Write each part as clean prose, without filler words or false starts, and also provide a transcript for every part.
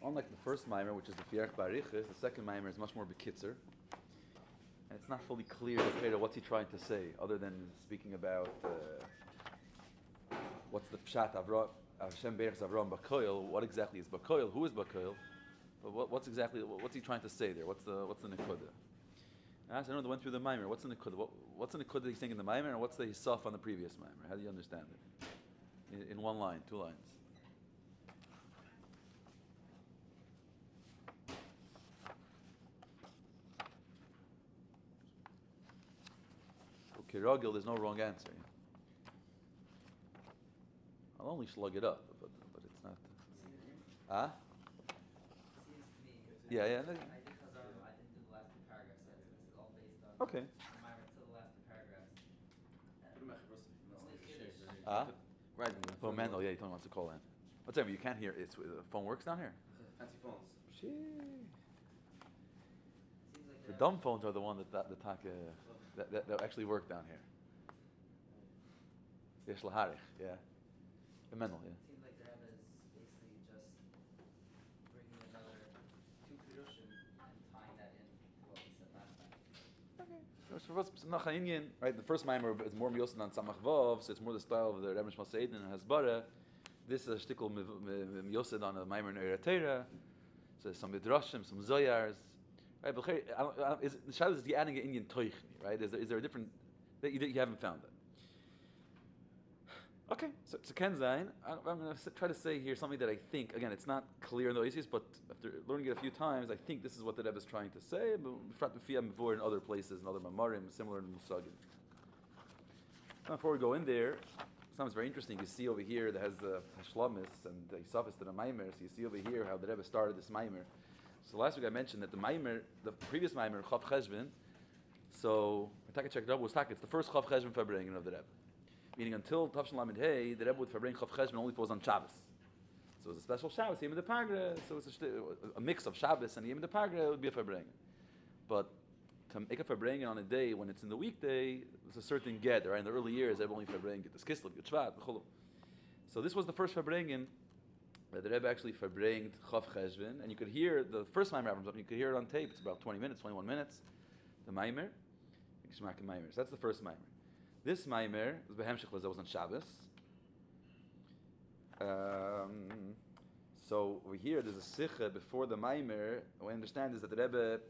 unlike the first mimer, which is the Fierch Barichis, the second mimer is much more bekitzer. And it's not fully clear what's he trying to say, other than speaking about what's the pshat Hashem Be'erch Avraham Bakoil. What exactly is Bakoil? Who is Bakoil? But what's he trying to say there? What's the nekuda? I don't know. They went through the mimer. What's the nekuda? What's the nekuda he's saying in the mimer, and what's the hisaf on the previous mimer? How do you understand it? In one line, 2 lines. Okay, Ragil, there's no wrong answer. I'll only slug it up, but it's not. Huh? Yeah. I think I didn't do the last 2 paragraphs. So it's all based on. Okay. Till the last 2 paragraphs. Right. Phone Mendel, yeah, he told me wants to call in. What's that? You can't hear. It's the phone works down here. Fancy phones. The dumb phones are the one that actually work down here. Yesh laharich, yeah. Mendel, yeah. It seems like the Rebbe is basically just bringing another 2 kedushim and tying that in to what we said last time. Okay. Right, the first mimer is more miyosed on Samach Vav, so it's more the style of the Rebbe Shmuel Seidin and Hasbara. This is a shtickle miyosed on a mimer in Eretera. So some midrashim, some zoyars. Right, but the shadow is the adding an Indian toichni, right? Is there a different that you haven't found it? Okay, so Ken Zayin, I'm going to try to say here something that I think, again, it's not clear in the Oasis, but after learning it a few times, I think this is what the Rebbe is trying to say, but before in other places, in other Mamarim, similar in Musagim. Before we go in there, something very interesting. You see over here that has the Hashlamis and the Isafis to the Maimer, so you see over here how the Rebbe started this Maimer. So last week I mentioned that the previous Maimer, Chav Cheshvan, so Taka checked it up, it's the first Chav Cheshvan Farbrengen of the Rebbe. Meaning until Tavshin Lamed Hey, the Rebbe would Farbrengen Chav Cheshvan only falls on Shabbos. So it's a special Shabbos, Yom the Pagra, so it's a mix of Shabbos and Yom the Pagra, it would be a Farbrengen. But to make a Farbrengen on a day when it's in the weekday, it's a certain get, right? In the early years, everyone only Farbrengen, get this Kislev, get Shvat, B'cholu. So this was the first Farbrengen the Rebbe actually Farbrengt Chav Cheshvan, and you could hear the first Maimer, you could hear it on tape. It's about 20 minutes, 21 minutes. The Maimer, so that's the first Maimer. This Maimer was Behamshich that was on Shabbos. So over here, there's a Sikha before the Maimer. What I understand is that the Rebbe,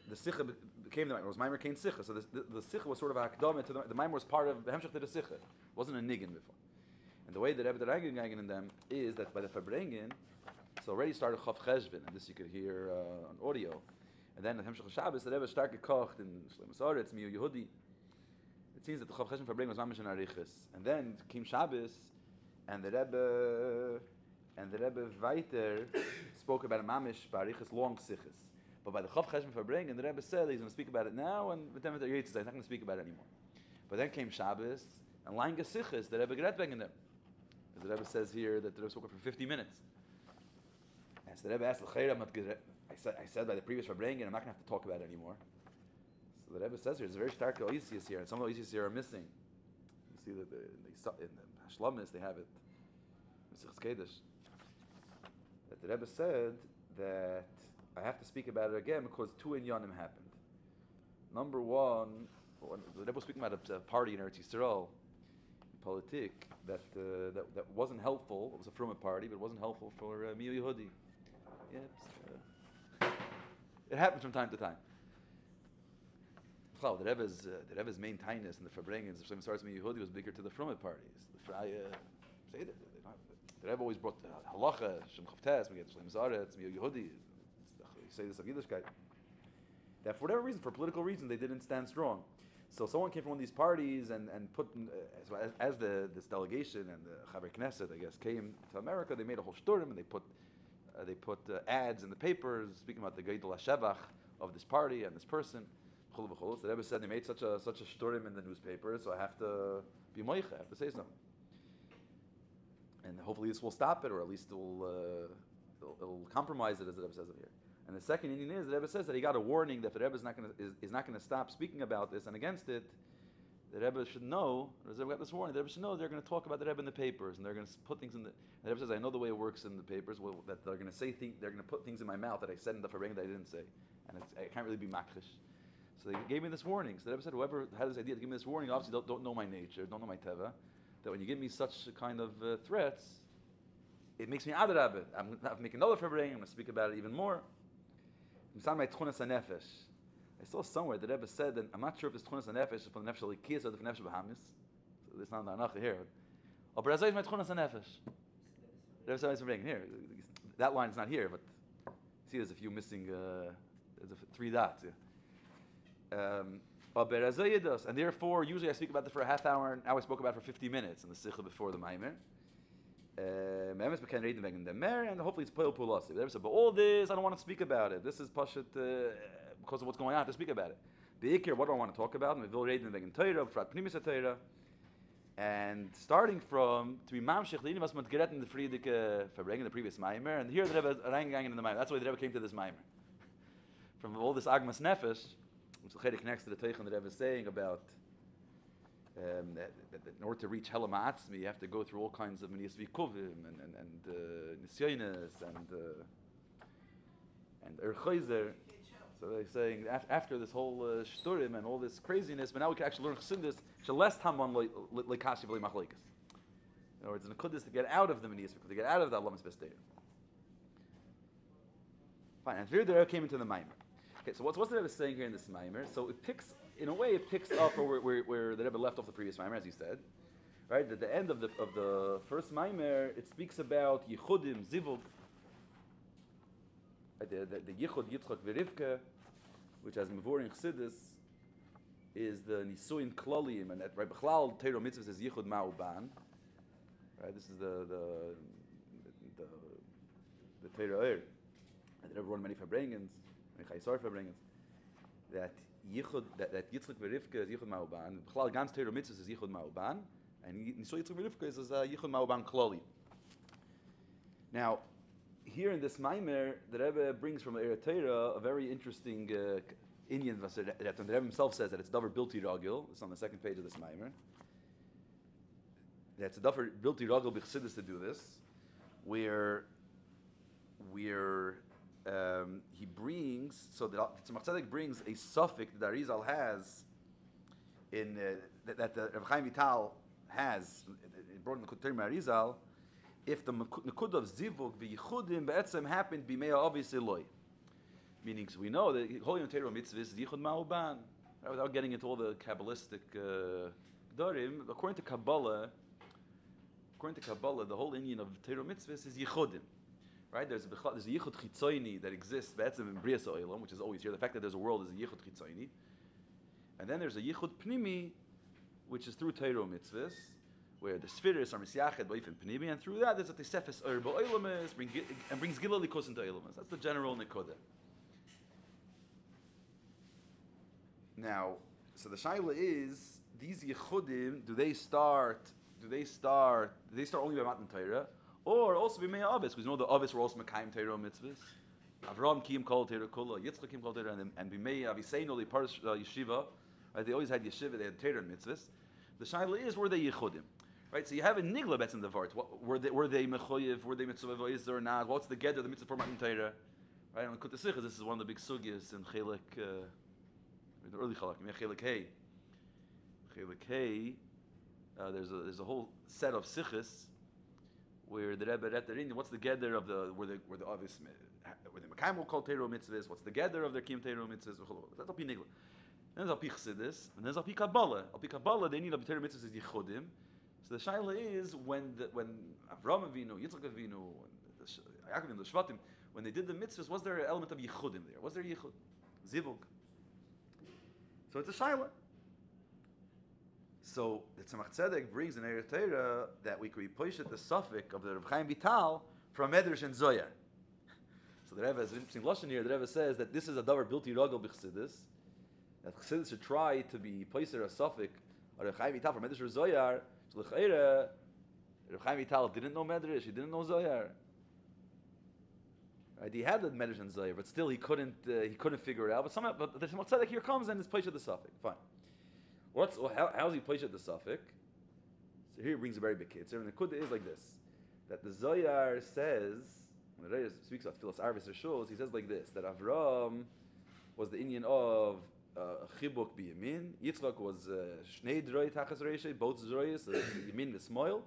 the Sikha became the Maimer. It was Maimer Kain Sikha. So the Sikha was sort of a Akdama to the Maimer was part of Behamshich to the Sikha. It wasn't a Niggin before. And the way the Rebbe did Eigen in them is that by the Farbrengen, so already started Chav Cheshvan, and this you could hear on audio. And then the Hemshech Shabbos, the Rebbe started gekocht in Shlemus Aretz, Miu Yehudi. It seems that the Chav Cheshvan Farbrengen was mamish in Arichis. And then came Shabbos, and the Rebbe weiter spoke about a mamish Barichis long sichis. But by the Chav Cheshvan Farbrengen, the Rebbe said he's going to speak about it now, and with them he's not going to speak about it anymore. But then came Shabbos, and Lang Sichis, the Rebbe Gret wegen them. As the Rebbe says here that the Rebbe spoke for 50 minutes. And so the Rebbe asked, I said by the previous Farbrengen, I'm not going to have to talk about it anymore. So the Rebbe says here, there's a very stark Oisius here, and some of the Oisius here are missing. You see that in the Hashlamis, they have it. That the Rebbe said that I have to speak about it again because 2 inyanim happened. Number one, the Rebbe was speaking about a party in Eretz Yisrael, politic that wasn't helpful. It was a Frumah party, but it wasn't helpful for Miu Yehudi. It happens from time to time. The Rebbe's main tightness in the Farbrengens of Shlemus Aretz Miu Yehudi was bigger to the Frumah parties. The Rebbe always brought the halacha, Shem Chavtes, we get Shlemus Aretz Miu Yehudi. You say this of Yiddishkeit. That for whatever reason, for political reason, they didn't stand strong. So someone came from one of these parties and put, as this delegation and the Chaver Knesset, I guess, came to America, they made a whole shturim and they put ads in the papers speaking about the Geidol HaShevach of this party and this person. So the Rebbe said they made such a shturim in the newspaper, so I have to be moicha, I have to say something. And hopefully this will stop it, or at least it'll compromise it, as the Rebbe says over here. And the second Indian is the Rebbe says that he got a warning that if the Rebbe is not going to stop speaking about this and against it, the Rebbe should know, as I got this warning, the Rebbe should know they're going to talk about the Rebbe in the papers, and they're going to put things in the Rebbe says, I know the way it works in the papers, that they're going to say things, they're going to put things in my mouth that I said in the Farang that I didn't say. And I can't really be makrish. So they gave me this warning. So the Rebbe said, whoever had this idea to give me this warning, obviously don't know my nature, don't know my teva, that when you give me such kind of threats, it makes me adarabah. I'm going to make another Farang, I'm going to speak about it even more. I saw somewhere the Rebbe said that I'm not sure if it's tchunas hanefesh is from the nefesh alikiyas or the nefesh bahamis. So it's not anacha here. But as I my tchunas hanefesh. Rebbe said it's here. That line is not here, but see, there's a few missing. There's 3 dots. And therefore, usually I speak about it for a half hour, and now I spoke about it for 50 minutes in the sikha before the maimer. And hopefully it's poil pulasi. The Rebbe said, but all this I don't want to speak about it. This is pashat. Because of what's going on, to speak about it. Be'ikir, what do I want to talk about? And starting from to be mamshich, the was mit geretten the friedike verbringen the previous maimer, and here the Rebbe reingegangen in the maimer. That's why the Rebbe came to this maimer. From all this agmas nefesh, which the connects to the teichen the Rebbe is saying about that in order to reach Helam Atzmi, you have to go through all kinds of manias vikuvim and nisyonis and erchayzer. So they're saying after this whole shturim and all this craziness, but now we can actually learn chassidus. Less hamon leikashi v'le machlekes. In other words, in the kudus to get out of the manias, to get out of the alamas besteir. Fine. And here the Rebbe came into the maimer. Okay, so what's the Rebbe saying here in this maimer? So it picks, in a way, it picks up where the Rebbe left off the previous maimer, as you said, right? At the end of the first maimer, it speaks about yichudim zivug. The Yichud Yitzchak V'Rivka, which as Mavur in Chassidus is the Nisuin Klalim, and that right Bechlal Teiro Mitzvah says Yichud Ma'uban. Right, this is the Teiro Er, and everyone many Fabrengens, many Chaysar Fabrengens. That Yichud that Yitzchak V'Rivka is Yichud Ma'uban. Bechlal Gans Teiro Mitzvah is Yichud Ma'uban, and Nisuin Yitzchak V'Rivka is Yichud Ma'uban Klali. Now, here in this maimer, the Rebbe brings from Eretz Torah a very interesting Indian that the Rebbe himself says that it's davar bilti ragil. It's on the second page of this maimer. That's a davar bilti ragil b'chassidus to do this, where he brings, so the Tzemach Tzedek brings a suffix that Arizal has in that the Reb Chaim Vital has brought in the Kutter Arizal. If the Nekud of Zivug v'Yichudim be'etzem happened b'mei obviously loy. Meaning, so we know that Holy and Torah mitzvah is Yichud Ma'uban. Without getting into all the Kabbalistic Dorim, according to Kabbalah, the whole Indian of Torah mitzvah is Yichudim. Right? There's a Yichud Chitzoini that exists be'etzem in Brias Ha'olam, which is always here. The fact that there's a world is a Yichud Chitzoini. And then there's a Yichud Pnimi, which is through Torah mitzvahs, where the spheres are misyached b'ifin pnimi, and through that there's a tesefes or ba'olamis, and brings gilal likos into olamis. That's the general nikoda. Now, so the shaila is, these yichudim, do they start only by Matan Torah, or also by Mei Avis? Because you know the Avis were also Mekayim Torah mitzvahs. Avraham Kiyim Kol Torah Kula, Yitzchak Kiyim Kol Torah, and B'mei Aviseinu they parish yeshiva. Right? They always had yeshiva, they had Torah mitzvahs. The shaila is, were they yichudim? Right, so you have a nigla bets in the vart. Were they mechoyev? Were they mitzvah vayis or not? What's the get of the mitzvah for Matan Torah? Right, on Kutei Sichos, this is one of the big sugyas in Chelik, the early Chalak, Chelik Hey. Chelik Hey, there's a whole set of Sichos where the Rebbe read their what's the gather of the where the obvious where the Mekayim will call Torah mitzvahs? What's the gather of their Kiyum Torah mitzvahs? That's al pi nigla. Then there's al pi Chassidus, and there's al pi Kabbalah. Al pi Kabbalah, they need al pi Torah mitzvahs is yichudim. So the shaila is when Avraham Avinu, Yitzchak Avinu, Yaakov and the Shvatim, when they did the mitzvahs, was there an element of yichudim there? Was there yichud? Zivug. So it's a shaila. So the Tzemach Tzedek brings in Eretz Torah that we could push at the suffix of the Reb Chaim Vital from Medrash and Zoyar. So the Rebbe has an interesting lashon here. The Rebbe says that this is a davar bilti ragel b'chassidus. That chassidus should try to be poiser a suffix or Reb Chaim Vital from Medrash or Zoyar. So l'chayra, Reb Chaim Vital didn't know Medrash, he didn't know Zoyar. Right? He had the Medrash and Zoyar, but still he couldn't figure it out. But the Tzemach Tzedek here comes and it's poiser the suffix. Fine. How's he placed at the suffix? So here he brings a very big kitzur, and the Kudah is like this: that the Zoyar says, when the Rebbe speaks about Tfilas Arvis Rishos, he says like this: that Avraham was the Indian of Chibuk Biyamin, Yitzchak was Shnei Droi Tachas Reishay, both Zroyas, Yamin and Shmuel,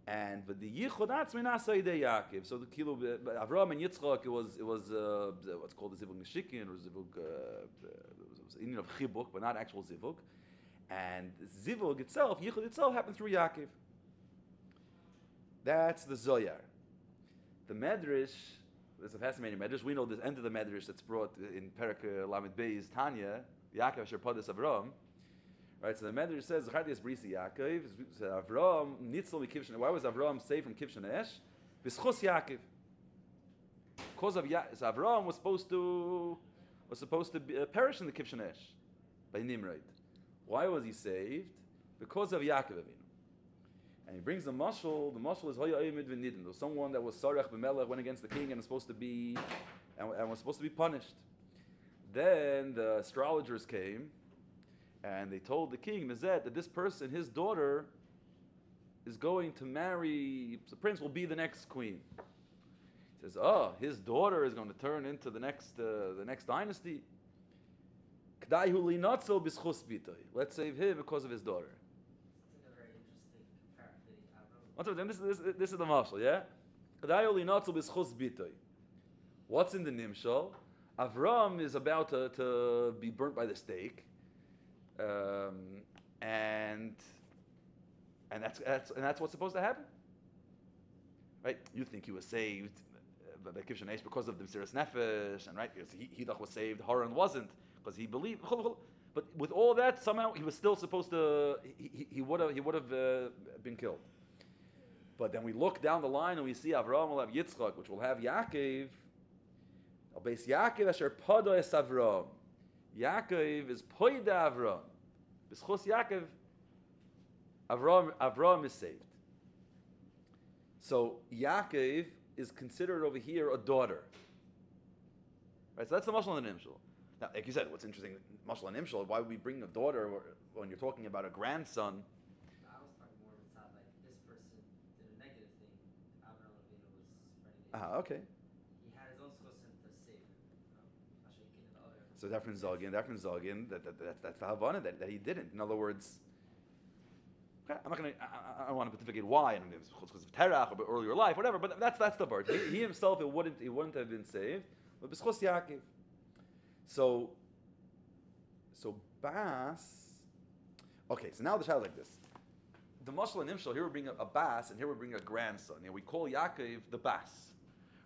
and but the Yichud Atzmi Nasa Yidei Yaakov. So the kilo Avraham and Yitzchak, it was what's called the Zivug Neshikin or Zivug, it was Indian of Chibuk, but not actual Zivug. And Zivug itself, Yichud itself, happened through Yaakov. That's the Zoyar. The Medrash, there's a fascinating Medrash. We know the end of the Medrash that's brought in Perak Lamed Beis Tanya, Yaakov Asher Padas Avraham. Right, so the Medrash says, Zachartias Brisi Yaakov, Avraham, Nitzel Mikivshan. Why was Avraham saved from Kivshan Esh? B'schus Yaakov. Because of so Avraham was supposed to perish in the Kivshan Esh by Nimrod. Why was he saved? Because of Yaakov Avinu. And he brings the mashal. The mashal is Hoya Oyimid V'Nidin. There was someone that was Sarach B'Melech, went against the king and was supposed to be punished. Then the astrologers came and they told the king Mizet that this person, his daughter, is going to marry. The prince will be the next queen. He says, "Oh, his daughter is going to turn into the next dynasty. Let's save him because of his daughter." This is the mashal, yeah? What's in the nimshal? Avram is about to be burnt by the stake, and that's what's supposed to happen, right? You think he was saved by Kivshan Eish because of the Mesiras Nefesh, and right? Hidach was saved, Haran wasn't because he believed. But with all that, somehow he was still supposed to. He would have been killed. But then we look down the line and we see Avraham will have Yitzchak, which will have Yaakov. Al Beis Yaakov asher pado es Avraham. Yaakov is poida Avraham. B'schus Yaakov, Avraham is saved. So Yaakov is considered over here a daughter. Right, so that's the mashal and the nimshal. Now, like you said, what's interesting, mashal and nimshal, why would we bring a daughter when you're talking about a grandson? I was talking more of a side, like this person did a negative thing. Avraham Avinu was spreading it. Okay. He had his own chosin to save him. So different zogin, that's the havana that he didn't. In other words, okay, I don't want to pontificate why, and it's because of terach or earlier life, whatever. But that's the part. He himself, it wouldn't have been saved, but b'schus Yaakov. So Bas. Okay, so now the child like this. The mashal and nimshal, here we're bringing a Bas, and here we're bringing a grandson. We call Yaakov the Bas.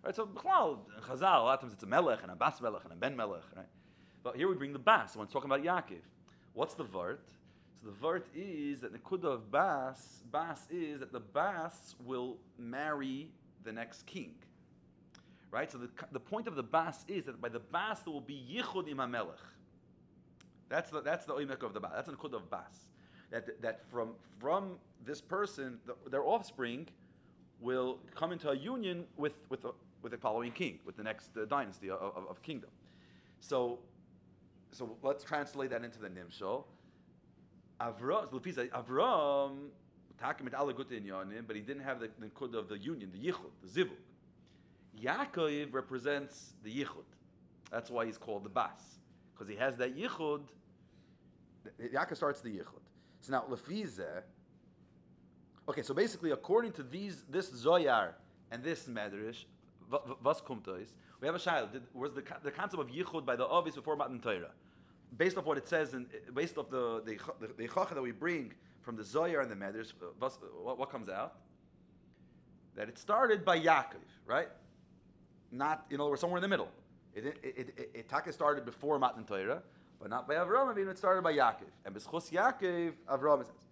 Right? So B'chlal, in Chazal, a lot of times it's a Melech, and a Bas Melech, and a Ben Melech, right? But here we bring the Bas, when it's talking about Yaakov. What's the Vart? So the Vart is that the Nekudah of Bas is that the Bas will marry the next king. Right? So the point of the Bas is that by the Bas there will be Yichud im HaMelech. That's the oimek of the Bas. That's the Nekudah of Bas. That from this person, their offspring will come into a union with the following king, with the next dynasty of kingdom. So let's translate that into the Nimshal. Avram, but he didn't have the Nekudah of the union, the Yichud, the Zivug. Yaakov represents the Yichud. That's why he's called the Bas, because he has that Yichud. Yaakov starts the Yichud. So now Lefizeh. Okay, so basically, according to this Zoyar and this Medrash, Vas Kumtois, we have a child. Was the concept of Yichud by the Avis before Matan Torah, based off what it says, and based off the Chacha that we bring from the Zoyar and the Medrash, what comes out? That it started by Yaakov, right? Not, we're somewhere in the middle. It started before Matan Torah, but not by Avraham. It started by Yaakov, and b'schus Yaakov, Avraham says.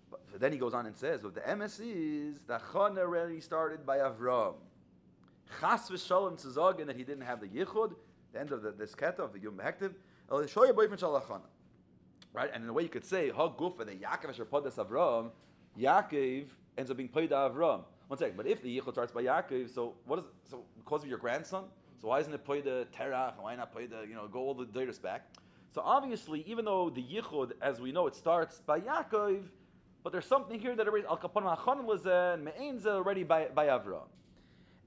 But then he goes on and says, but the emes is that Chana already started by Avraham. Chas v'shalom tzazagin that he didn't have the yichud, the end of this keta of the Yom Behektiv, el shoya boyfriend shalachana. Right, and in a way you could say, ha gufa the Yaakov asher padas Avraham, Yaakov ends up being paid Avraham. One second, but if the yichud starts by Yaakov, so what is it? So because of your grandson, so why isn't it paid the terach? Why not paid the go all the datas back? So obviously, even though the Yichud, as we know, it starts by Yaakov, but there's something here that already already by Avraham.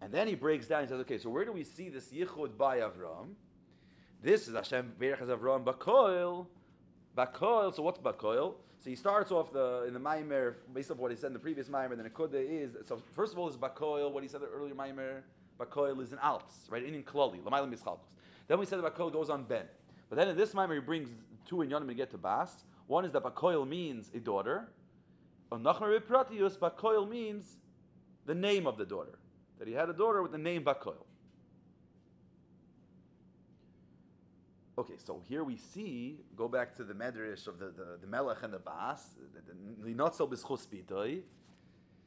And then he breaks down and says, okay, so where do we see this Yichud by Avraham? This is Hashem Berachas Avraham Bakoil. Bakoil, so what's Bakoil? So he starts off in the Maimer, based on what he said in the previous Maimer, then Nekuda is, so first of all is Bakoil, what he said in the earlier Maimer, Bakoil is an Alts, right, in Klali, Lamaylam Mischalkus. Then we said that Bakoil goes on Ben. But then in this Maimer he brings two in Yonim to get to Bas. One is that Bakoil means a daughter. Nachmar Pratius, Bakoil means the name of the daughter. That he had a daughter with the name Bakoil. Okay, so here we see, go back to the Medrash of the Melech and the Bas, Linotzel B'schus B'itoi.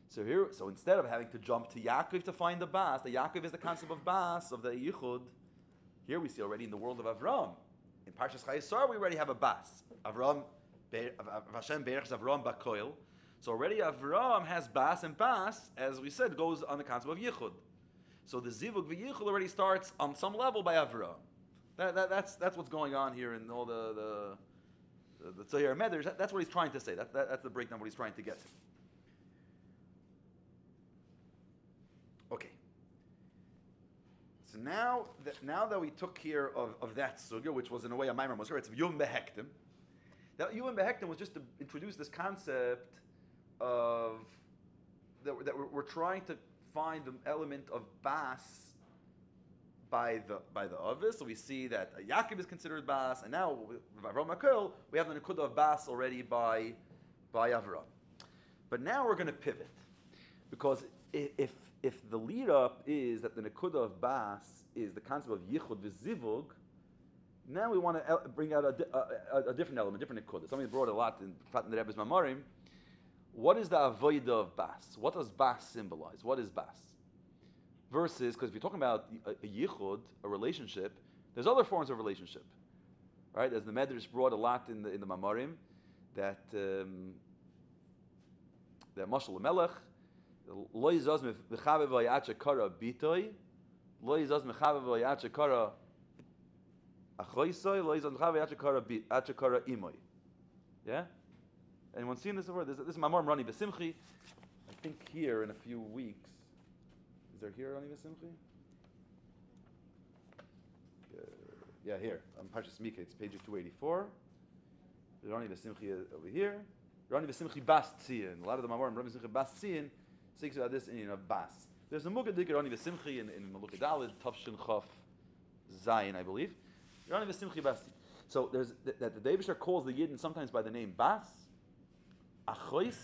So instead of having to jump to Yaakov to find the Bas, the Yaakov is the concept of Bas, of the Yichud. Here we see already in the world of Avram. In Parshas Chayesar we already have a Bas. Avram, Hashem Berachas Avram Bakoil. So already Avram has Bas, and Bas, as we said, goes on the concept of Yichud. So the Zivug v'Yichud already starts on some level by Avram. That's what's going on here in all the Tzayir Medrash. That's what he's trying to say. That's the breakdown of what he's trying to get to. Okay. So now that we took care of that sugya, which was in a way a Maimer Mosher, it's Yom Behektim. Now Yom Behektim was just to introduce this concept of that we're trying to find the element of Bas by the Avis. So we see that Yaakov is considered Bas, and now with Avraham Akil, we have the Nekuda of Bas already by Avraham. But now we're going to pivot, because if the lead up is that the Nekuda of Bas is the concept of Yichud v'Zivug, now we want to bring out a different element, different Nekuda. Something brought a lot in the Rebbe's Mamarim. What is the Avodah of Bas? What does Bas symbolize? What is Bas? Versus, because if you're talking about a yichud, a relationship, there's other forms of relationship, right? As the Medrash brought a lot in the Mamarim, that Mashal Melech, lo yizaz mechavev v'yat shekara bitoy, lo yizaz mechavev v'yat shekara achoisoi, lo yizaz mechavev v'yat shekara imoy. Yeah? Anyone seen this before? This is Mamar Rani V'Simchi. I think here in a few weeks. Is there here Rani V'Simchi? Yeah, here. Parshas Mikra, it's page 284. Rani V'Simchi over here. Rani V'Simchi Bas Tzion. A lot of the Mamar Rani V'Simchi Bas Tzion speaks about this in Bas. There's a Mugadik Rani V'Simchi in Malukah Daled, Tavshin Chaf Zayin, I believe. Rani V'Simchi Bas Tzion. So there's that the Eibishter calls the Yidden sometimes by the name Bas, Achois,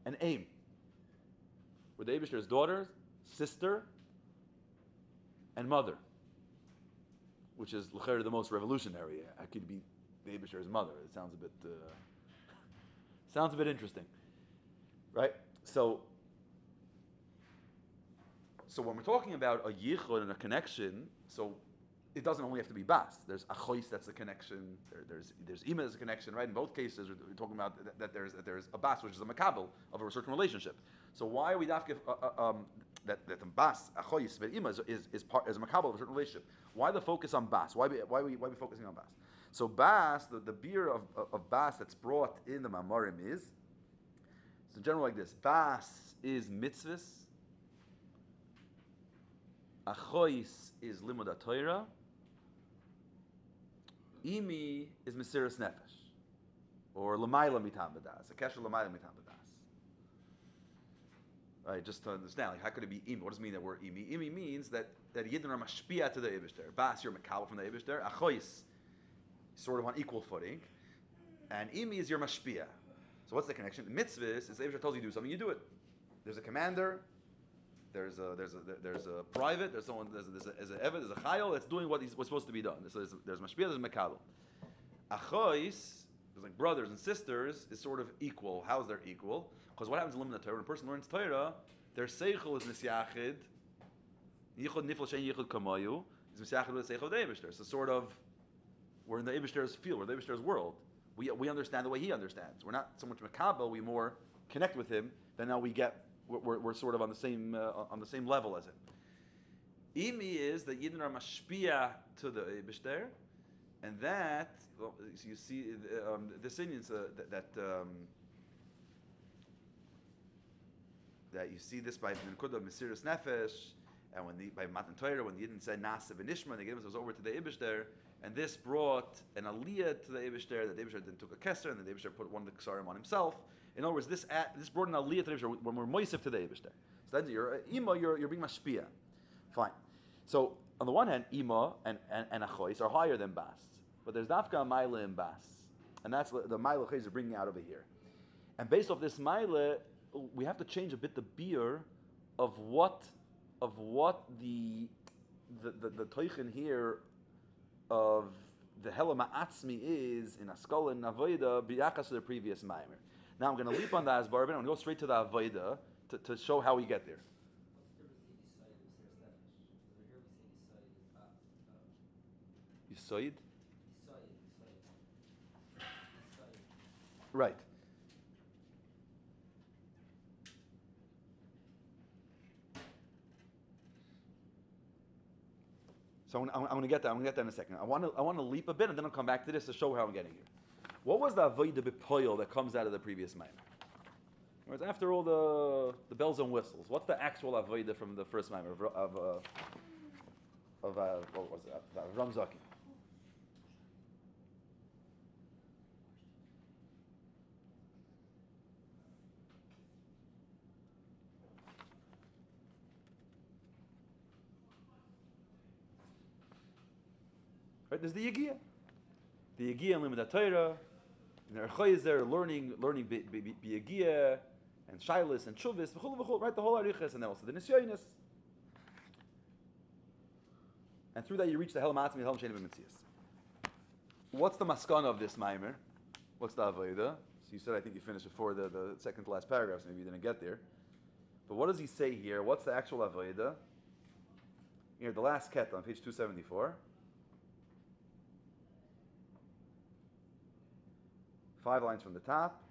and Aim. Where the Eibishter's daughter, sister, and mother, which is l'cher the most revolutionary. I could be the Eibishter's mother. It sounds a bit interesting, right? So when we're talking about a yichud and a connection, so it doesn't only have to be Bas. There's Achois, that's a connection. There's Ima, that's a connection, right? In both cases, we're talking about that there's a Bas, which is a makabel of a certain relationship. So why are we dafke that the Bas, Achois, but Ima is a makabel of a certain relationship? Why the focus on Bas? Why are we focusing on Bas? So Bas, the beer of Bas that's brought in the Mamarim is, it's in general like this. Bas is mitzvahs. Achois is limud HaTorah. Imi is Mesiras Nefesh, or L'mayla Mitam B'das, a kesher L'mayla Mitam B'das. Right, just to understand, like, how could it be Imi? What does it mean that word Imi? Imi means that Yidden are mashpia to the Eibishter. Bas, you're makabel from the Eibishter. Achois, sort of on equal footing. And Imi is your mashpia. So what's the connection? Mitzvahs is the Eibishter tells you to do something, you do it. There's a commander, there's a private, there's an evet, there's a chayil that's doing what's supposed to be done. So there's mashpia, there's makabel. Achois, there's like brothers and sisters, is sort of equal. How is there equal? Because what happens in Limud Torah, when a person learns Torah, their seichel is nisyachid, yichud nifl shein yichud kamayu, is nisyachid with the seichel of the Eibishter. So sort of, we're in the Eibishter's field, we're in the Eibishter's world. We understand the way he understands. We're not so much makabel, we more connect with him, then now we're sort of on the same level as him. Imi is that Yidden are mashpia to the Eibishter, And that, well, so you see, this Indians that you see this by the Nekuda of Mesiras Nefesh, and by Matan Torah, when the Yidden said Nasa v'Nishma, they gave themselves over to the Eibishter, and this brought an aliyah to the Eibishter, that the Eibishter then took a keser, and then the Eibishter put one of the kesarim on himself. In other words, this brought an aliyah to the Eibishter when we're moisef to the Eibishter. So then you're being mashpia. Fine. So on the one hand, ima and achois are higher than bas, but there's dafka a maila in bas, and that's the maila chayes are bringing out over here. And based off this maila, we have to change a bit the beer of what the toichin here of the Hela Ma'atzmi is in Askala and Avoida b'yachas to the previous Maimer. Now I'm going to leap on the Asbar, but I'm going to go straight to the Avoida to show how we get there. Yisoid? Right. So I'm going to get that. I'm going to get that in a second. I want to leap a bit, and then I'll come back to this to show how I'm getting here. What was the avodah b'poil that comes out of the previous maimer? After all the bells and whistles, what's the actual avodah from the first maimer of what was it? Avram Zaki. Right, there's the Yigiyah. The Yigiyah and Limud HaTorah, and the Erchoy there learning Yigiyah, and Shailis, and Chuvis, right, the whole Arichas, and then also the Nisyonis. And through that you reach the Hel Ma'atzmi, Hel Shein B'Metzias. What's the maskana of this Maimer? What's the Avodah? So you said, I think you finished before the second to last paragraph, so maybe you didn't get there. But what does he say here? What's the actual Avodah? Here, the last ket on page 274. 5 lines from the top.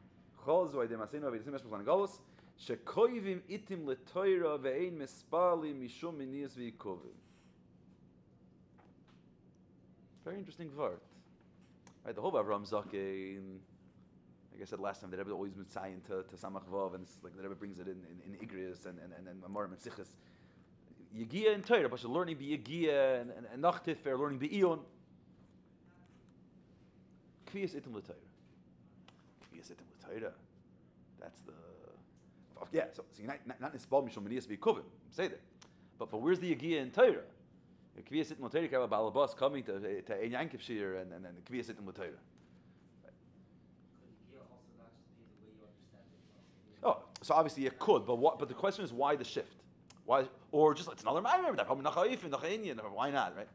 Shekoivim itim letoira ve'ein mispalim mishum minias v'yikovim. Very interesting word. Right, the whole Avraham Zaken, like I said last time, the Rebbe always mitzayin to Samach Vav, and it's like the Rebbe brings it in Igrius and Mamar and Sichas. Yigiyah in Torah, but you're learning b'Yigiyah and Nachtifer, learning b'Iyon. Kviyas itim letoira. That's the so you're not nisbal mishum menias v'yikuvim. Say that, but where's the yagiyah in Torah? Kviyas itim l'Torah, balabas coming to Ein Yankiv Shir and kviyas itim l'Torah. Oh, so obviously it could, but the question is why the shift? Why, or just it's another ma'amer that why not, right?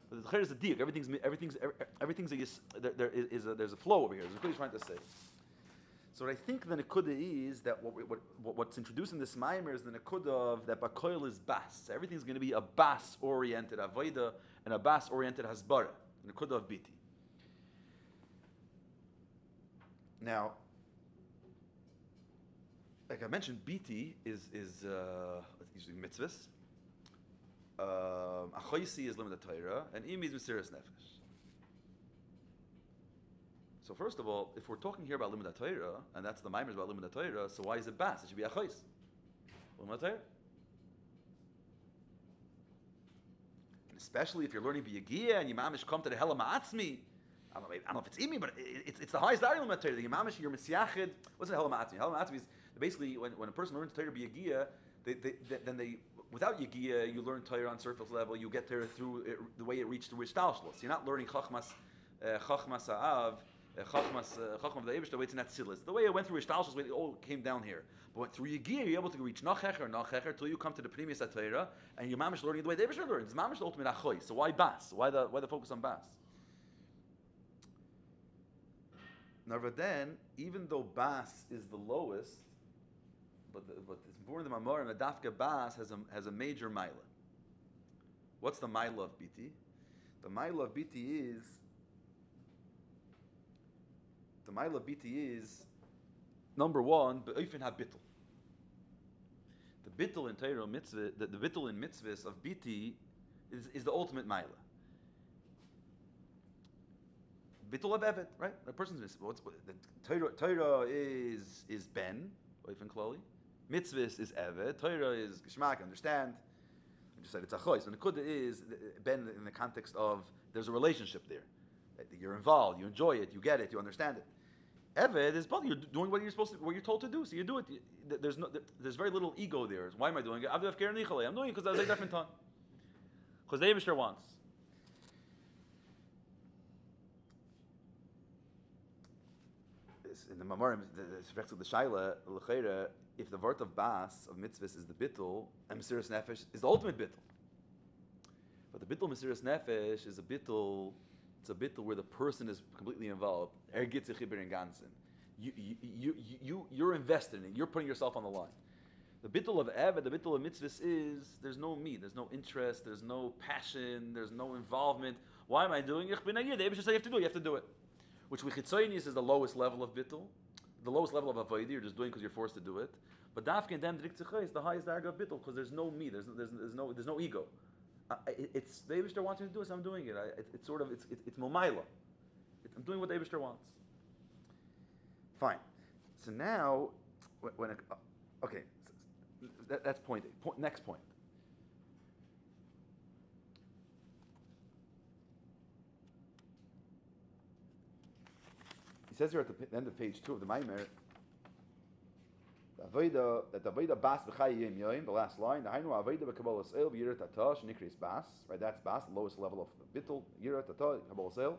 But the is the diak. Everything's there's a flow over here. That's what he's trying to say. So what I think the nekuda is that what's introduced in this maimer is the nekuda of that bakoil is bas. Everything's going to be a bas-oriented avodah and a bas-oriented hasbara. The nekuda of biti. Now, like I mentioned, biti is usually mitzvahs. Achoisi is limud Torah, and imi is mesiras nefesh. So first of all, if we're talking here about limud Torah, and that's the maimers about limud Torah, so why is it bas? It should be achois. Limud Torah. And especially if you're learning b'yagiyah and you mamish come to the Hela Ma'atzmi. I don't know if it's imi, but it's the highest value limud Torah. The mamish, you're misyachid. What's the Hela Ma'atzmi? Hela Ma'atzmi is basically when a person learns Torah b'yagiyah, then they without Yigiyah, you learn Torah on surface level. You get there through the way it reached through Ishtalshlos. You're not learning Chachmas Ha'av, Chachma of the Eibush, the way it's in Atzilus. The way it went through Ishtalshlos, the way it all came down here. But through Yigiyah, you're able to reach Nachecher, till you come to the Pnimius HaTorah, and you're mamish learning the way the Eibush learns. It's mamish the ultimate Achoy. So why Bas? Why the focus on Bas? Now, then, even though Bas is the lowest, but it's important that Mamar and Adafka Bas has a major Maila. What's the Maila of Biti? The Maila of Biti is number one, Be'ofen HaBittul. The Bittul in Torah mitzvah, the Bittul in mitzvahs of Biti is the ultimate Maila. bittul of evet, right? A person's the Torah is ben, oifen klali. Mitzvahs is evet. Torah is geschmack, understand. I just said it's achois. And the kudah is ben in the context of there's a relationship there. You're involved, you enjoy it, you get it, you understand it. Evet is both. You're doing what you're supposed to, what you're told to do. So you do it. There's very little ego there. Why am I doing it? I'm doing it because that's a different time. Because the Eibishter wants. In the mamar, the shaila l'cheira, if the vart of bas of mitzvahs is the bittul, and mesiras nefesh is the ultimate bittul. But the bittul mesiras nefesh is a bittul. It's a bittul where the person is completely involved. You're invested in it. You're putting yourself on the line. The bittul of evet, the bittul of mitzvahs is there's no me, there's no interest, there's no passion, there's no involvement. Why am I doing it? The Eibishter said you have to do it. You have to do it. Which is the lowest level of bittul, the lowest level of avodah. You're just doing because you're forced to do it. But dafke and dem drik is the highest darga of bittul because there's no me, there's no ego. It's the Eibishter wants me to do it, so I'm doing it. It's momaila. I'm doing what the Eibishter wants. Fine. So now, okay, that's point A. Next point. He says here at the end of page 2 of the Maimer, that the avodah bas b'chayim yoyim, the last line, the hainu avodah b'kabbalas el v'yirat atah shenikris bas, right? That's bas, the lowest level of bittul, yirat atah, kabbalas el.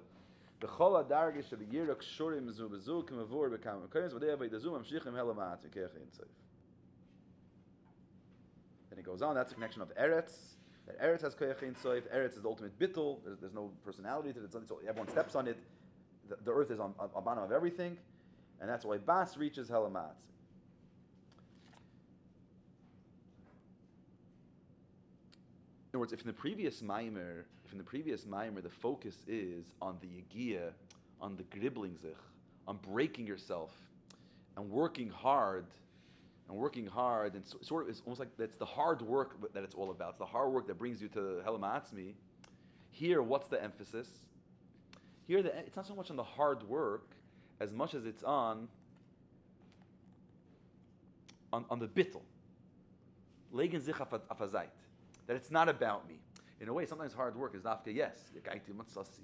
B'chol hadargish of yirak shurim zu bezu k'mavur b'kam k'ayim v'dei avodah zu mamshichim helamat v'keach intzayv. Then he goes on. That's a connection of eretz. That eretz has keach intzayv. Eretz is the ultimate bittul. There's no personality to it. Everyone steps on it. The earth is on bottom of everything, and that's why bas reaches helamat. In other words, if in the previous maimer, the focus is on the yegiyah, on the gribbling zich, on breaking yourself, and working hard, and sort of it's almost like that's the hard work that it's all about. It's the hard work that brings you to helamatzmi. Here, what's the emphasis? Here, it's not so much on the hard work as much as it's on the bittul. Legen zich afazait. That it's not about me. In a way, sometimes hard work is dafka, yes.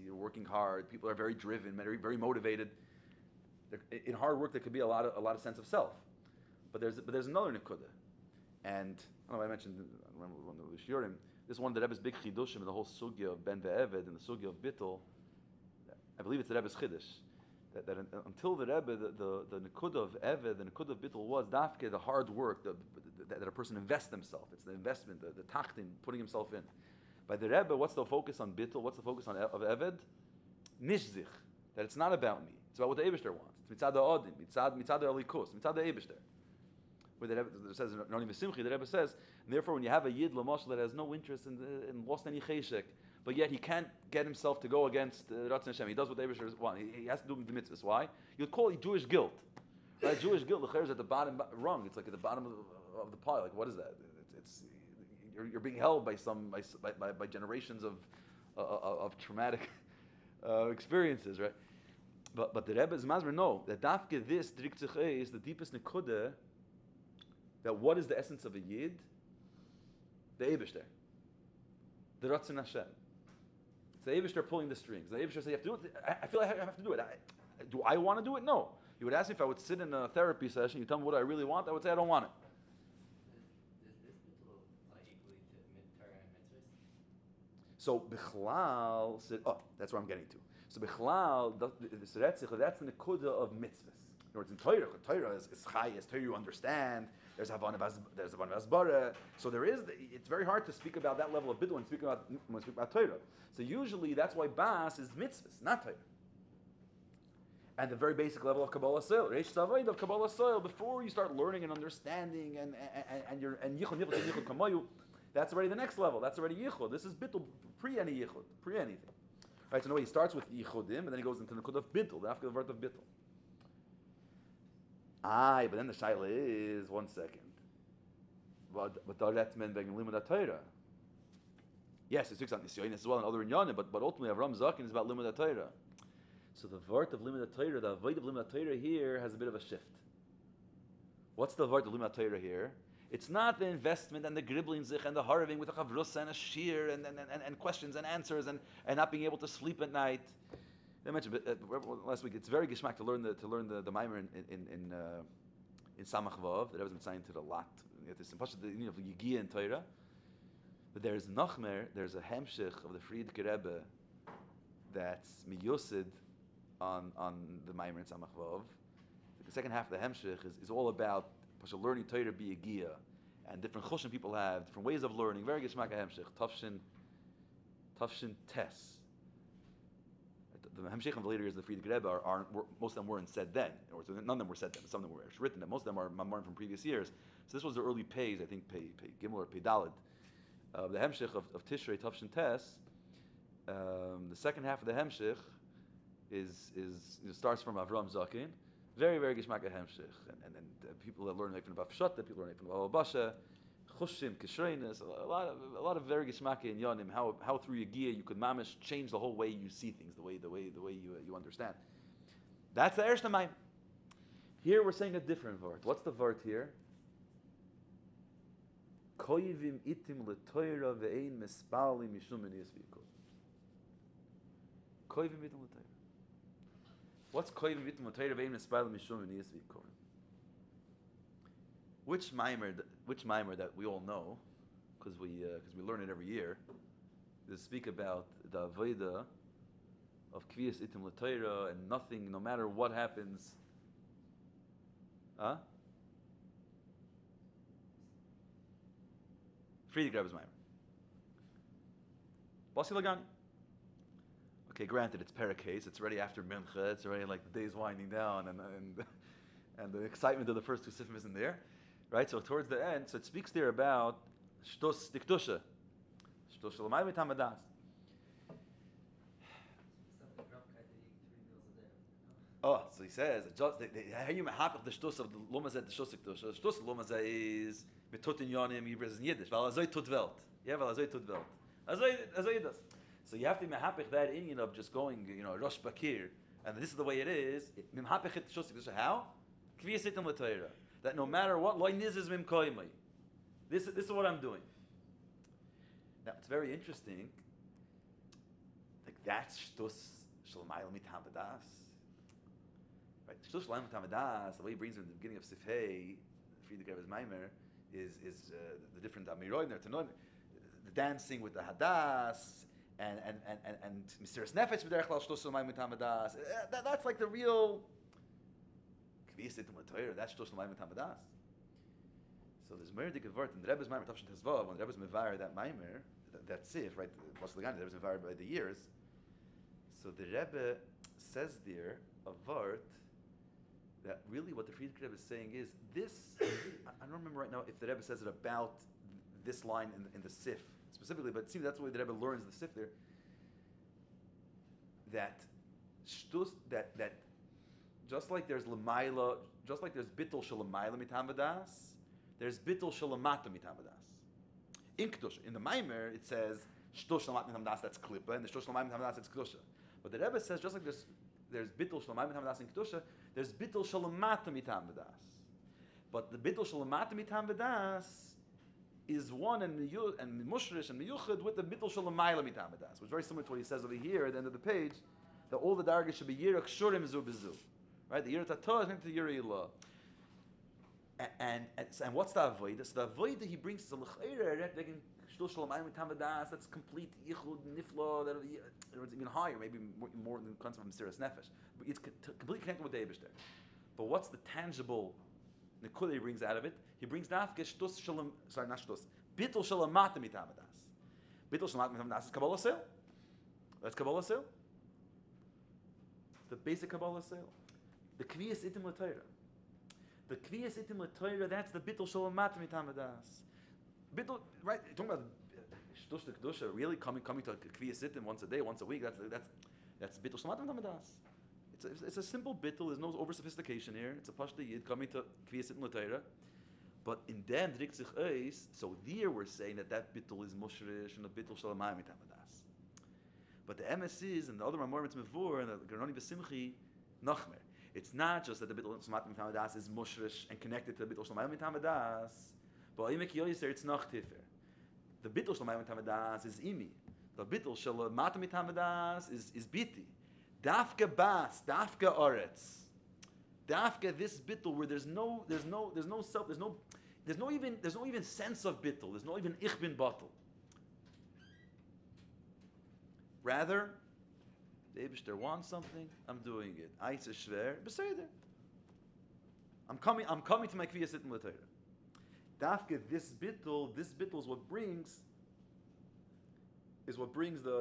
You're working hard. People are very driven, very, very motivated. In hard work, there could be a lot of sense of self. But there's another nekuda. And I don't know, I mentioned, I remember one of the shiurim, this is one of the Rebbe's big chidushim in the whole sugya of ben ve'eved and the sugya of bittul. I believe it's the Rebbe's chiddush. That until the Rebbe, the nekuda of eved, the nekuda of bittul was dafke, the hard work that a person invests himself. It's the investment, the tachtin, putting himself in. By the Rebbe, what's the focus on bittul? What's the focus on of eved? Nishzich. That it's not about me. It's about what the Eibishter wants. It's mitzad ha'odim, mitzad ha'elikus, mitzad ha'Eibishter. Where the Rebbe says in Ronim V'Simchi, the Rebbe says, and therefore when you have a yid l'moshel that has no interest in lost any cheshek, but yet he can't get himself to go against Ratzon Hashem. He does what the Eibishter wants. He has to do the mitzvahs. Why? You'd call it Jewish guilt. Right? Jewish guilt, the is at the bottom rung. It's like at the bottom of the pile. Like, what is that? You're being held by generations of traumatic experiences, right? But the Rebbe's Masber know that dafke this driktzich is the deepest nekuda. That what is the essence of a yid? The Eibishter, the Ratzon Hashem. It's the Eibishter pulling the strings. The Eibishter says, "You have to do it." I feel like I have to do it. Do I want to do it? No. You would ask me if I would sit in a therapy session. You tell me what I really want. I would say I don't want it. Does this bittul apply equally to Torah and mitzvahs? So bichlal said, that's where I'm getting to. So bichlal, that's the nekuda of mitzvahs. In other words, in Torah is chayes. Torah you understand. There's Havana Vasbara. So it's very hard to speak about that level of bittul when we speak about Torah. So usually that's why Bas is mitzvahs, not Torah. And the very basic level of Kabbalah Soil, Reish Tavayd of Kabbalah Soil, before you start learning and understanding and Yichud Kamayu, that's already the next level. That's already Yichud. This is bittul pre any Yichud, pre anything. Right, so no, he starts with Yichudim and then he goes into the Kud of bittul, after the word of bittul. But then the shaila is 1 second. But Daretmen begging limud Torah. Yes, it speaks on Nisyonis as well and other inyanim, but ultimately Avram Zakin is about limud Torah. So the vart of limud Torah, the avoid of limud Torah here has a bit of a shift. What's the vart of limud Torah here? It's not the investment and the gribbling zich and the harving with a chavrusa and a shear and questions and answers and not being able to sleep at night. I mentioned last week. It's very gishmak to learn the mimer in Samach Vav. That I was saying to the lot. There's some pashut of Yigia and Torah. But there's Nachmer. There's a Hamshich of the Friedrich Rebbe that's miyusid on the mimer in Samach Vav. The second half of the Hamshich is all about learning Torah be Yigia and different choshim people have, different ways of learning. Very gishmak Hamshich. Tafshin Tes. The Hamshich of the later years of the Friedrich Rebbe most of them weren't said then, or none of them were said then. Some of them were written then. Most of them are mamar from previous years. So this was the early pays, I think, pay Gimel or pay Daled. The Hamshich of Tishrei Tafshin Tes. The second half of the Hamshich starts from Avraham Zakin. Very, very gishmak Hamshich, and people that learn from Prashad, people learn from Basha, Chushim, Kishreinis, a lot of very gishmak in Yonim. How through Yigia you could mamish change the whole way you see things, the way you understand. That's the Ershta Maim. Here we're saying a different vart. What's the vart here? Koyivim itim letoira ve'ein mespalim mishum eniyas v'yikol. Koyivim itim letoira. What's koyivim itim letoira ve'ein mespalim mishum eniyas v'yikol? Which mimer that we all know, because we learn it every year, is speak about the avodah of kviyas itim l'Torah and nothing, no matter what happens. Friedrich Rebbe's mimer. Basi Lagani. Okay, granted, it's parakase. It's already after mincha. It's already like the day's winding down, and the excitement of the first two sifim isn't there. Right, so towards the end, so it speaks there about shtos diktusha, shtos shalamai mitamadas. Oh, so he says how you mehapich the shtos of the lomazet the shtos diktusha. Shtos lomazet is mitutin yonim yibres in Yiddish. Valazoy tudvelt. Yeah, valazoy tudvelt. Azoy does. So you have to mehapich that Indian of just going, rosh bakir, and this is the way it is. Mehapich it shtos diktusha. How? Kviyas itim l'Torah. That no matter what, loy nizes mim koymai. This is what I'm doing. Now it's very interesting. Like that's shtus shalmayel mitamadas. Right, shtus shalmayel mitamadas. The way he brings it in the beginning of Sifhei, Friedrich Rebbe's Maimer, is the different amiroid there to know the dancing with the hadas and Mesiras Nefesh b'derech klal shtus shalmayel mitamadas. That's like the real. That's shtos l'mayim mitamadas. So there's mer dik vart in the Rebbe's maimer tafshin tesvav when the Rebbe's mevayer that maimer that sif right the Rebbe's mevayer by the years. So the Rebbe says there a vart that really what the Friedrich Rebbe is saying is this. I don't remember right now if the Rebbe says it about this line in the sif specifically, but it seems that's the way the Rebbe learns the sif there. That shtus that. Just like there's lamaila, just like there's bittul shalamaila mitamadas, there's bittul shalamata mitamadas. In kedusha, in the maimer, it says shtos shalamata mitamadas. That's klippa, and the shtos shalamata mitamadas that's kedusha. But the Rebbe says just like there's bittul shalamata mitamadas in kedusha, there's bittul shalamata mitamadas. But the bittul shalamata mitamadas is one and mushrish and miyuchad with the bittul shalamaila mitamadas, which is very similar to what he says over here at the end of the page, that all the dargas should be yirach shurim zu bezu. Right, the Yirat Atah is into the Yirah. And what's the avodah? So the avodah he brings is a l'chayre shtul shalamayim mitamadas. That's complete yichud nifla. That it's even higher, maybe more than the concept of Mesiras Nefesh. But it's completely connected with the Eibush there. But what's the tangible nekudah he brings out of it? He brings nafke shtus shalam. Sorry, not shtus. Bittul shalamata mitamadas. Bittul shalamata mitamadas is Kabbalah sale. That's Kabbalah sale. The basic Kabbalah sale. The kviyas itim l'Torah. The kviyas itim l'Torah, that's the bittul shalamat mitamadas. Bittul, right? You're talking about shtush kedusha, really coming to kviyas itim once a day, once a week. That's bittul shalamat mitamadas. It's a simple bittul. There's no over sophistication here. It's a pashta yid coming to kviyas itim l'Torah. But in dem drik sich eis, so there we're saying that bittul is mushrish and the bittul shalamat mitamadas. But the emes is, and the other Mamor it's Mevur, and the Gernoni B'Simchi, Nachmer. It's not just that the Bittul Shmat Mitam Hadas is mushrish and connected to the Bittul Shmat Mitam Hadas, but Imek Yoyser, it's Nach Tifer. The Bittul Shmat Mitam Hadas is Imi. The Bittul Shmat Mitam Hadas is Biti. Dafka Bas, Dafka Oretz. Dafka this Bittul where there's no self, there's no even sense of Bittul. There's no even Ich bin Batel. Rather, the Eibishter wants something, I'm doing it. Eitz is shver, beseder. I'm coming to my kviyas sitting l'Torah. Dafka this bittul is what brings the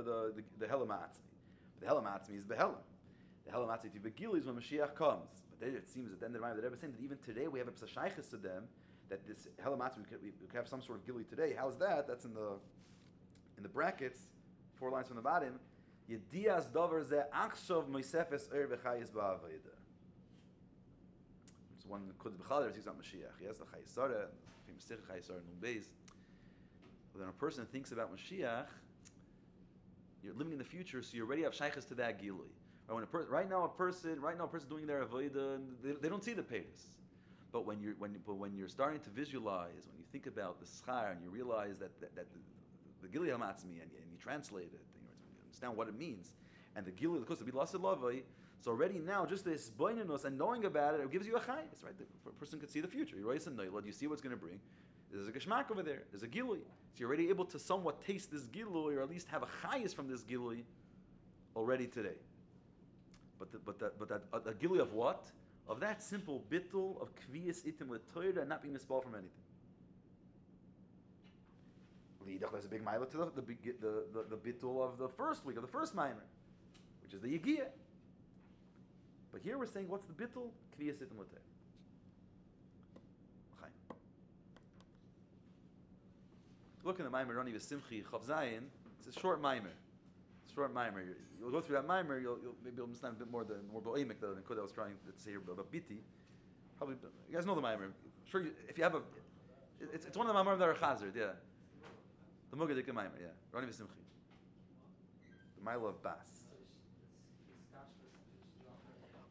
Helam Atzmi. The Helam Atzmi is Behelam. The Helam Atzmi to Begili is when Mashiach comes. But then it seems at the end of the Rambam that Rebbe is saying that even today we have a psashaychus to them that this Helam Atzmi we could have some sort of Gili today. How's that? That's in the brackets, 4 lines from the bottom. Yedias davar ze achshov moisefes v'chayis ba'avayda. It's one Kodesh B'chal that speaks about Mashiach. Yes, the Chayisara, famous Sikh Chayisara Nun Beis. When a person thinks about Mashiach, you're living in the future, so you already have shaykhs to that gilui. Right now a person doing their avodah, they don't see the paytas. But when you're starting to visualize, when you think about the schar and you realize that the gilui hamatzmi and you translate it. Understand what it means, and the gilui, of course, to be lost lavai. So already now, just this boinenus and knowing about it gives you a chayis, right? A person could see the future. You raise a noilad, you see what's going to bring. There's a geshmak over there. There's a gilui. So you're already able to somewhat taste this gilui, or at least have a chayis from this gilui already today. But a gilui of what? Of that simple bittul of kviyas itim with Torah and not being misball from anything. There's a big mile to the bittul of the first week, of the first mimer, which is the yigiyah. But here we're saying, what's the bittul? Kviyas itim l'tei. Look in the mimer, Rani v'simchi chav zayin. It's a short mimer. Short mimer. You'll go through that mimer. Maybe you'll understand a bit more the more boimic than I was trying to say here about biti. Probably you guys know the mimer. Sure, if you have it's one of the mimer that are chazard. Yeah. The Mugadik Maimer, yeah. Rani v'simchi. The Milo of Bas.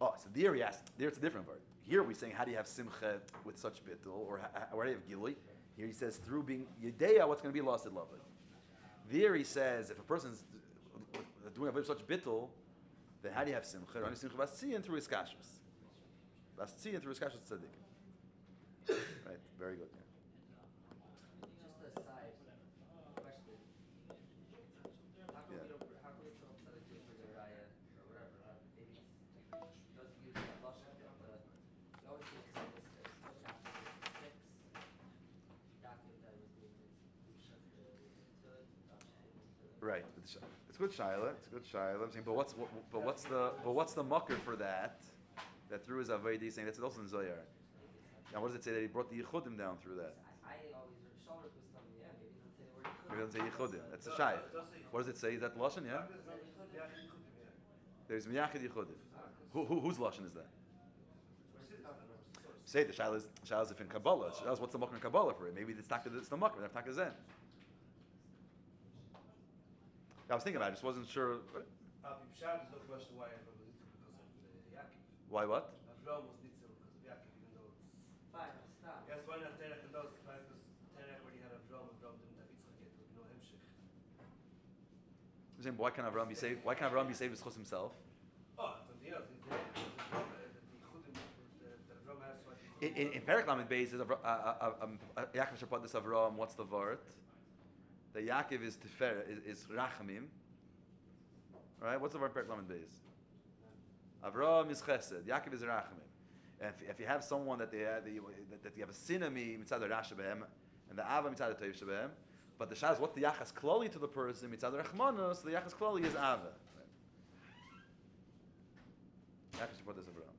Oh, so there he asked. There it's a different part. Here we're saying, how do you have simcha with such bittul, or how do you have gilui? Here he says, through being yedeya, what's going to be lost in love. There he says, if a person's doing a such bittul, then how do you have simcha? Rani simcha v'tziyin through his kashrus. V'tziyin through his kashrus tzaddik. Right, very good. Yeah. Right, it's good shaila. It's good shaila. I'm saying, but what's the mucker for that? That through his avodah, saying that's also in Zohar. Now, what does it say that he brought the yichudim down through that? It doesn't say yichudim. That's a shaila. What does it say? Is that lashon? Yeah. There's miyachid yichudim. Whose lashon is that? Say the shaila is if in Kabbalah. Shaila is what's the mucker in Kabbalah for it? Maybe it's the mucker. That's taka zen. I was thinking about it, I just wasn't sure. Pshat is no question why Avraham was Nitzel because of Yaakov. Why what? Avraham was Nitzel because of Yaakov, even though it's... Fine, stop. Yes, why not Terech and those? Because Terech, when he had Avraham didn't have Yitzchak yet, there would be no Hemshech. I'm saying, why can't Avraham be saved? Why can't Avraham be saved as Chus himself? Oh, something else. In Perek Lamed Beis, Yaakov Shabbat this Avraham, what's the vart? The Yaakov is Tifer, is Rachamim. Right? What's the word Perek Lamed Beis? Avraham is Chesed. Yaakov is Rachamim. And if you have someone that you have a sinami mitzad Rasha behem, and the Ava mitzad Toiv shebehem, but the Shaz, what's the Yachas Klali to the person mitzad Rachmanus? The Yachas Klali is Ava. Yaakov Shabbat is Avraham.